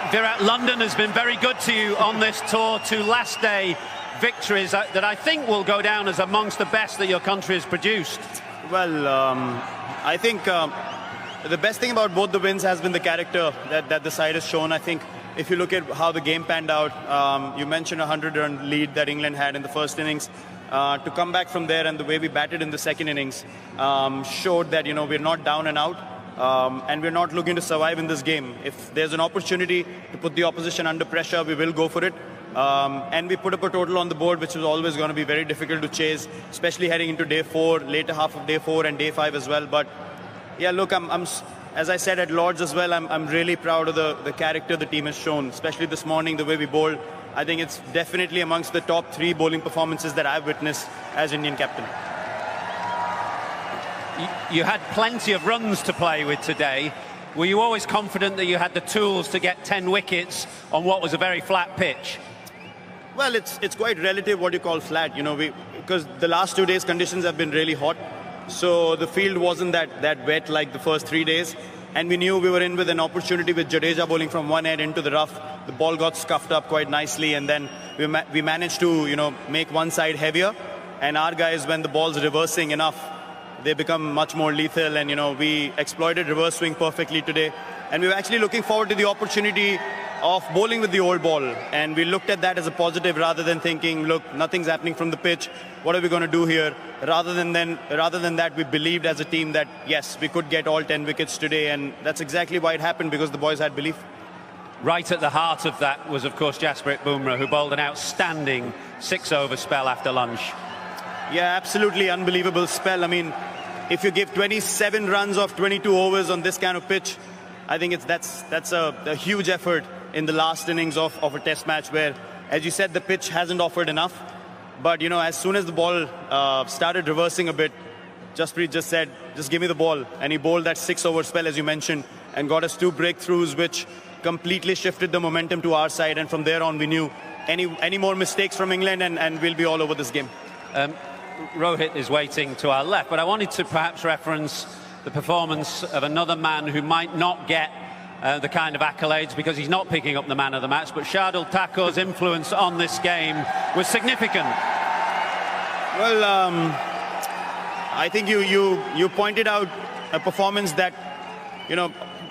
Virat, London has been very good to you on this tour. 2 last day victories that I think will go down as amongst the best that your country has produced. Well, I think the best thing about both the wins has been the character that the side has shown. I think if you look at how the game panned out, you mentioned a 100-run lead that England had in the first innings. To come back from there and the way we batted in the second innings showed that, we're not down and out. And we're not looking to survive in this game. If there's an opportunity to put the opposition under pressure, we will go for it. And we put up a total on the board, which was always going to be very difficult to chase, especially heading into day 4, later half of day 4 and day 5 as well. But yeah, look, I'm as I said at Lord's as well, I'm really proud of the character the team has shown, especially this morning, the way we bowled. I think it's definitely amongst the top 3 bowling performances that I've witnessed as Indian captain. You had plenty of runs to play with today. Were you always confident that you had the tools to get 10 wickets on what was a very flat pitch? Well, it's quite relative what you call flat, because the last 2 days conditions have been really hot. So the field wasn't that wet like the first 3 days. And we knew we were in with an opportunity with Jadeja bowling from one end into the rough. The ball got scuffed up quite nicely, and then we managed to, make one side heavier. And our guys, when the ball's reversing enough, they become much more lethal, and we exploited reverse swing perfectly today. And we were actually looking forward to the opportunity of bowling with the old ball, and we looked at that as a positive rather than thinking, look, nothing's happening from the pitch, what are we going to do here? Rather than that, we believed as a team that yes, we could get all 10 wickets today, and that's exactly why it happened, because the boys had belief. Right at the heart of that was, of course, Jasprit Bumrah, who bowled an outstanding 6-over spell after lunch. Yeah, absolutely unbelievable spell. I mean, if you give 27 runs of 22 overs on this kind of pitch, I think that's a huge effort in the last innings of a test match where, as you said, the pitch hasn't offered enough. But, as soon as the ball started reversing a bit, Jasprit just said, just give me the ball. And he bowled that 6-over spell, as you mentioned, and got us 2 breakthroughs, which completely shifted the momentum to our side. And from there on, we knew any more mistakes from England and we'll be all over this game. Rohit is waiting to our left, but I wanted to perhaps reference the performance of another man who might not get the kind of accolades because he's not picking up the man of the match, but Shardul Thakur's influence on this game was significant. Well, I think you pointed out a performance that,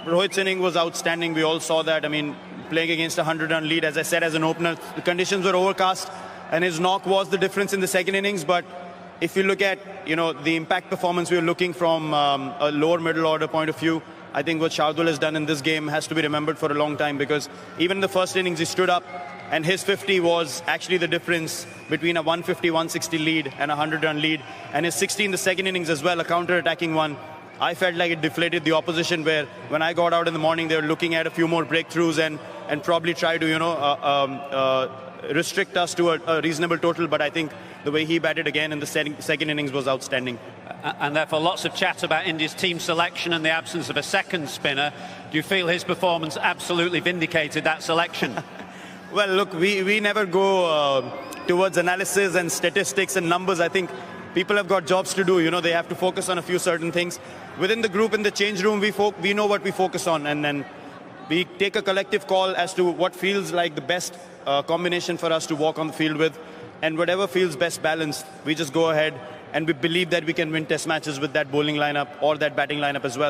Rohit's inning was outstanding. We all saw that. I mean, playing against a 100-run lead, as I said, as an opener, the conditions were overcast, and his knock was the difference in the second innings. But if you look at, the impact performance we were looking from a lower middle order point of view, I think what Shardul has done in this game has to be remembered for a long time, because even in the first innings he stood up, and his 50 was actually the difference between a 150-160 lead and a 100-run lead. And his 60 in the second innings as well, a counter-attacking one. I felt like it deflated the opposition, where when I got out in the morning, they were looking at a few more breakthroughs and probably try to, restrict us to a reasonable total. But I think the way he batted again in the second innings was outstanding. And therefore lots of chat about India's team selection and the absence of a second spinner. Do you feel his performance absolutely vindicated that selection? Well, look, we never go towards analysis and statistics and numbers. I think people have got jobs to do. They have to focus on a few certain things. Within the group, in the change room, we know what we focus on, and we take a collective call as to what feels like the best combination for us to walk on the field with, and whatever feels best balanced, we just go ahead, and we believe that we can win test matches with that bowling lineup or that batting lineup as well.